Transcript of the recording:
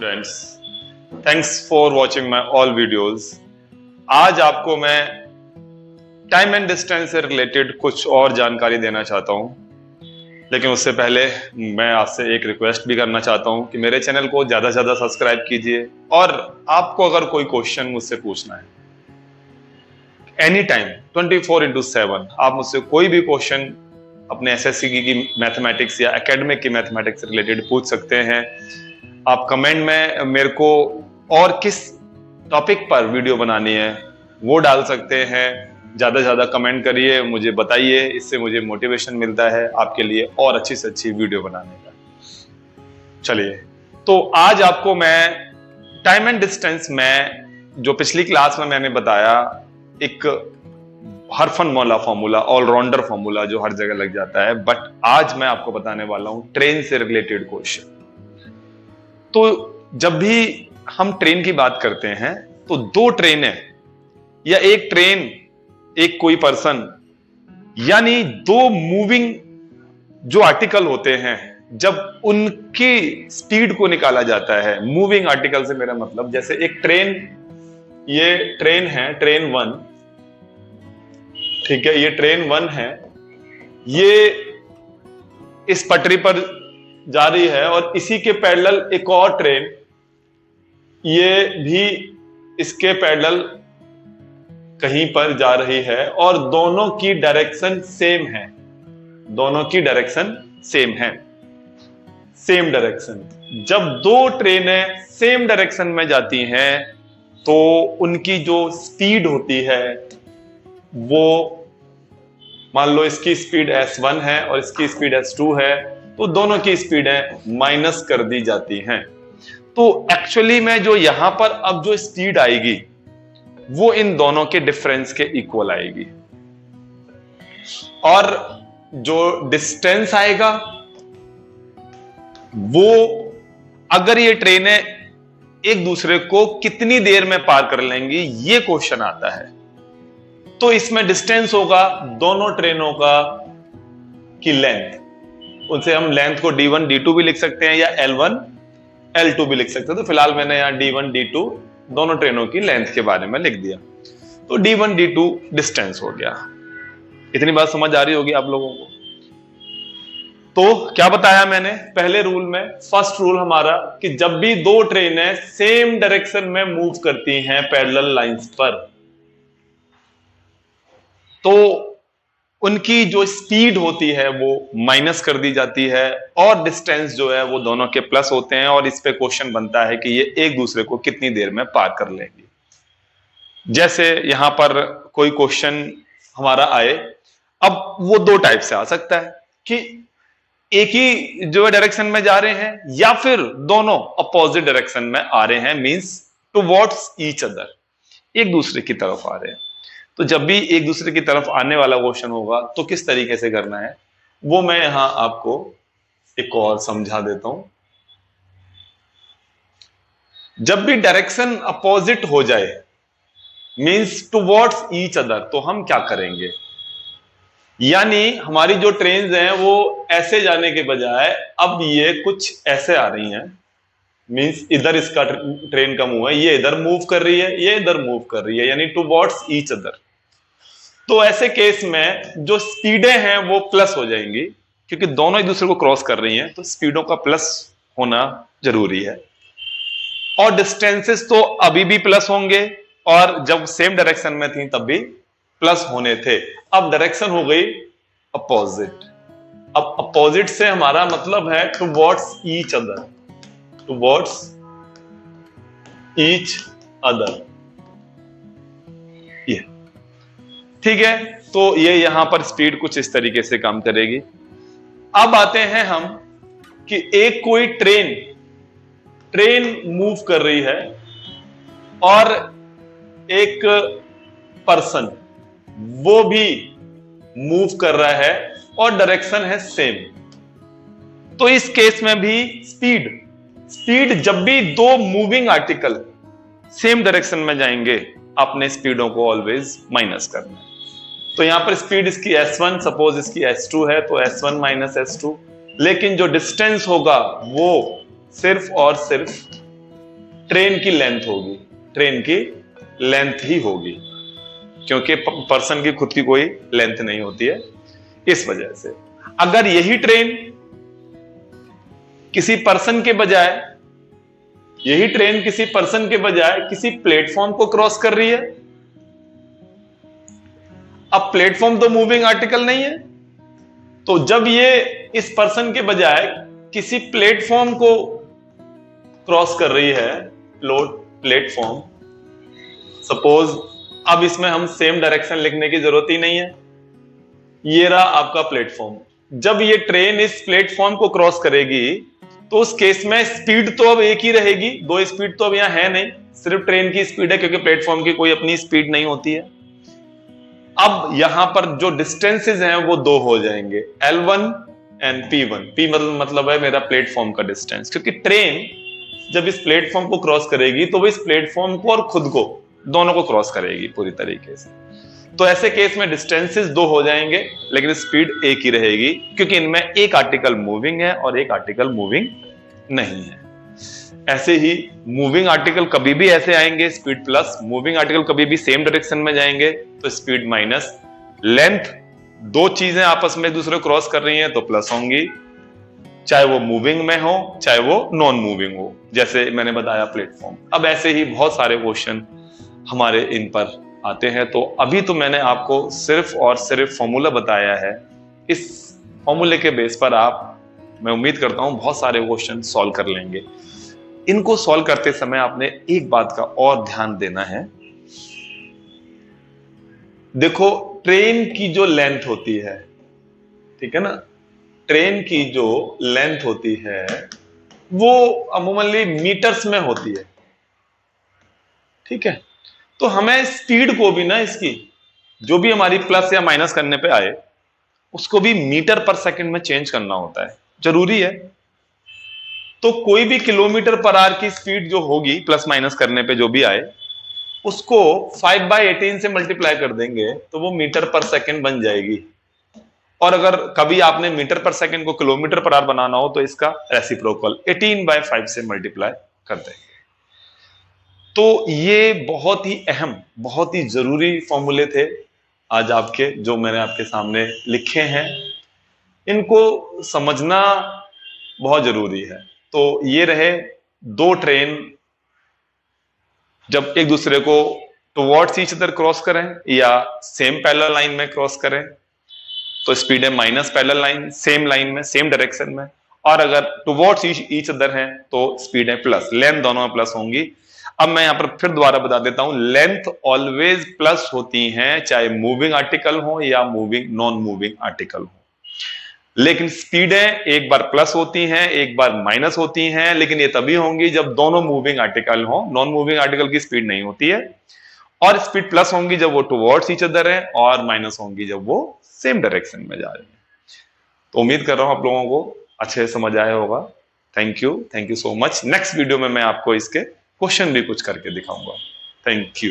Friends, thanks for watching my all videos. आज आपको मैं टाइम एंड डिस्टेंस से रिलेटेड कुछ और जानकारी देना चाहता हूं, लेकिन उससे पहले मैं आपसे एक रिक्वेस्ट भी करना चाहता हूं कि मेरे चैनल को ज्यादा से ज्यादा सब्सक्राइब कीजिए। और आपको अगर कोई क्वेश्चन मुझसे पूछना है एनी टाइम 24/7 आप मुझसे कोई भी क्वेश्चन अपने एसएससी की मैथमेटिक्स या एकेडमिक की मैथमेटिक्स से रिलेटेड पूछ सकते हैं। आप कमेंट में मेरे को और किस टॉपिक पर वीडियो बनानी है वो डाल सकते हैं। ज्यादा से ज्यादा कमेंट करिए, मुझे बताइए, इससे मुझे मोटिवेशन मिलता है आपके लिए और अच्छी से अच्छी वीडियो बनाने का। चलिए, तो आज आपको मैं टाइम एंड डिस्टेंस में जो पिछली क्लास में मैंने बताया एक हरफनमौला फॉर्मूला, ऑलराउंडर फॉर्मूला जो हर जगह लग जाता है, बट आज मैं आपको बताने वाला हूं ट्रेन से रिलेटेड क्वेश्चन। तो जब भी हम ट्रेन की बात करते हैं तो दो ट्रेनें या एक ट्रेन, एक कोई पर्सन, यानी दो मूविंग जो आर्टिकल होते हैं, जब उनकी स्पीड को निकाला जाता है। मूविंग आर्टिकल से मेरा मतलब, जैसे एक ट्रेन, ये ट्रेन है, ट्रेन 1, ठीक है, ये ट्रेन 1 है, ये इस पटरी पर जा रही है और इसी के पैरेलल एक और ट्रेन, ये भी इसके पैरेलल कहीं पर जा रही है और दोनों की डायरेक्शन सेम है। दोनों की डायरेक्शन सेम है, सेम डायरेक्शन। जब दो ट्रेनें सेम डायरेक्शन में जाती हैं तो उनकी जो स्पीड होती है वो, मान लो इसकी स्पीड S1 है और इसकी स्पीड S2 है, तो दोनों की स्पीडें माइनस कर दी जाती हैं। तो एक्चुअली में जो यहां पर अब जो स्पीड आएगी वो इन दोनों के डिफरेंस के इक्वल आएगी, और जो डिस्टेंस आएगा वो, अगर ये ट्रेनें एक दूसरे को कितनी देर में पार कर लेंगी, ये क्वेश्चन आता है। तो इसमें डिस्टेंस होगा दोनों ट्रेनों का की लेंथ, उनसे हम लेंथ को D1 D2 भी लिख सकते हैं या L1 L2 भी लिख सकते हैं। तो फिलहाल मैंने यहां D1 D2 दोनों ट्रेनों की लेंथ के बारे में लिख दिया, तो D1 D2 डिस्टेंस हो गया। इतनी बात समझ आ रही होगी आप लोगों को। तो क्या बताया मैंने पहले रूल में? फर्स्ट रूल हमारा कि जब भी दो ट्रेनें सेम डायरेक्शन में मूव करती हैं पैरेलल लाइंस पर, तो उनकी जो स्पीड होती है वो माइनस कर दी जाती है और डिस्टेंस जो है वो दोनों के प्लस होते हैं, और इस पे क्वेश्चन बनता है कि ये एक दूसरे को कितनी देर में पार कर लेंगे। जैसे यहां पर कोई क्वेश्चन हमारा आए, अब वो दो टाइप से आ सकता है कि एक ही जो है डायरेक्शन में जा रहे हैं या फिर दोनों अपोजिट डायरेक्शन में आ रहे हैं, मींस टुवर्ड्स ईच अदर, एक दूसरे की तरफ आ रहे हैं। तो जब भी एक दूसरे की तरफ आने वाला क्वेश्चन होगा तो किस तरीके से करना है वो मैं यहां आपको एक और समझा देता हूं। जब भी डायरेक्शन अपोजिट हो जाए, मींस टुवर्ड्स ईच अदर, तो हम क्या करेंगे? यानी हमारी जो ट्रेन्स हैं वो ऐसे जाने के बजाय अब ये कुछ ऐसे आ रही हैं, मींस इधर इसका ट्रेन का मुंह है, ये इधर मूव कर रही है, ये इधर मूव कर रही है, यानी टुवर्ड्स ईच अदर। तो ऐसे केस में जो स्पीडें हैं वो प्लस हो जाएंगी, क्योंकि दोनों एक दूसरे को क्रॉस कर रही हैं, तो स्पीडों का प्लस होना जरूरी है। और डिस्टेंसेस तो अभी भी प्लस होंगे, और जब सेम डायरेक्शन में थी तब भी प्लस होने थे। अब डायरेक्शन हो गई अपोजिट। अब अपोजिट से हमारा मतलब है towards each other, towards each other, ये ठीक है। तो ये यहां पर स्पीड कुछ इस तरीके से काम करेगी। अब आते हैं हम कि एक कोई ट्रेन मूव कर रही है और एक पर्सन वो भी मूव कर रहा है और डायरेक्शन है सेम। तो इस केस में भी स्पीड जब भी दो मूविंग आर्टिकल सेम डायरेक्शन में जाएंगे, अपने स्पीडों को ऑलवेज माइनस करना है। तो यहां पर स्पीड इसकी S1, सपोज इसकी S2 है, तो S1 माइनस S2, लेकिन जो डिस्टेंस होगा वो सिर्फ और सिर्फ ट्रेन की लेंथ होगी, ट्रेन की लेंथ ही होगी, क्योंकि पर्सन की खुद की कोई लेंथ नहीं होती है। इस वजह से अगर यही ट्रेन किसी पर्सन के बजाय, यही ट्रेन किसी पर्सन के बजाय किसी प्लेटफॉर्म को क्रॉस कर रही है, अब प्लेटफॉर्म तो मूविंग आर्टिकल नहीं है, तो जब ये इस पर्सन के बजाय किसी प्लेटफॉर्म को क्रॉस कर रही है, प्लेटफॉर्म, सपोज अब इसमें हम सेम डायरेक्शन लिखने की जरूरत ही नहीं है, ये रहा आपका प्लेटफॉर्म। जब ये ट्रेन इस प्लेटफॉर्म को क्रॉस करेगी तो उस केस में स्पीड तो अब एक ही रहेगी, दो स्पीड तो अब यहां है नहीं, सिर्फ ट्रेन की स्पीड है, क्योंकि प्लेटफॉर्म की कोई अपनी स्पीड नहीं होती है। अब यहां पर जो डिस्टेंसेस हैं वो दो हो जाएंगे, L1 एंड P1। P मतलब है मेरा प्लेटफॉर्म का डिस्टेंस, क्योंकि ट्रेन जब इस प्लेटफॉर्म को क्रॉस करेगी तो वो इस प्लेटफॉर्म को और खुद को, दोनों को क्रॉस करेगी पूरी तरीके से। तो ऐसे केस में डिस्टेंसेस दो हो जाएंगे लेकिन स्पीड एक ही रहेगी, क्योंकि इनमें एक आर्टिकल मूविंग है और एक आर्टिकल मूविंग नहीं है। ऐसे ही मूविंग आर्टिकल कभी भी ऐसे आएंगे, स्पीड प्लस, मूविंग आर्टिकल कभी भी सेम डायरेक्शन में जाएंगे तो स्पीड माइनस। लेंथ, दो चीजें आपस में एक दूसरे को क्रॉस कर रही हैं तो प्लस होंगी, चाहे वो मूविंग में हो चाहे वो नॉन मूविंग हो, जैसे मैंने बताया प्लेटफॉर्म। अब ऐसे ही बहुत सारे क्वेश्चन हमारे इन पर आते हैं। तो अभी तो मैंने आपको सिर्फ और सिर्फ फॉर्मूला बताया है, इस फॉर्मूले के बेस पर आप, मैं उम्मीद करता हूं, बहुत सारे क्वेश्चन सॉल्व कर लेंगे। इनको सॉल्व करते समय आपने एक बात का और ध्यान देना है, देखो ट्रेन की जो लेंथ होती है, ठीक है ना, ट्रेन की जो लेंथ होती है वो अमूमनली मीटर्स में होती है, ठीक है। तो हमें स्पीड को भी ना, इसकी जो भी हमारी प्लस या माइनस करने पे आए उसको भी मीटर पर सेकंड में चेंज करना होता है, जरूरी है। तो कोई भी किलोमीटर पर आवर की स्पीड जो होगी प्लस माइनस करने पे जो भी आए, उसको 5/18 से मल्टीप्लाई कर देंगे तो वो मीटर पर सेकंड बन जाएगी। और अगर कभी आपने मीटर पर सेकंड को किलोमीटर पर आवर बनाना हो तो इसका रेसिप्रोकल 18/5 से मल्टीप्लाई कर देंगे। तो ये बहुत ही अहम, बहुत ही जरूरी फॉर्मूले थे आज आपके, जो मैंने आपके सामने लिखे हैं, इनको समझना बहुत जरूरी है। तो ये रहे दो ट्रेन जब एक दूसरे को टुवर्ड्स ईच अदर क्रॉस करें या सेम पैरेलल लाइन में क्रॉस करें तो स्पीड है minus parallel line, same line में, सेम डायरेक्शन में। और अगर टुवर्ड्स ईच अदर हैं तो स्पीड है प्लस, लेंथ दोनों में प्लस होंगी। अब मैं यहां पर फिर दोबारा बता देता हूं, लेंथ ऑलवेज प्लस होती हैं, चाहे मूविंग आर्टिकल हो या मूविंग नॉन मूविंग आर्टिकल हो। लेकिन स्पीडें एक बार प्लस होती हैं, एक बार माइनस होती हैं, लेकिन ये तभी होंगी जब दोनों मूविंग आर्टिकल हो। नॉन मूविंग आर्टिकल की स्पीड नहीं होती है। और स्पीड प्लस होंगी जब वो टुवर्ड्स ईच अदर है, और माइनस होंगी जब वो सेम डायरेक्शन में जा रही है। तो उम्मीद कर रहा हूं आप लोगों को अच्छे से समझ आया होगा। Thank you so much. Next video में मैं आपको इसके क्वेश्चन भी कुछ करके दिखाऊंगा। Thank you.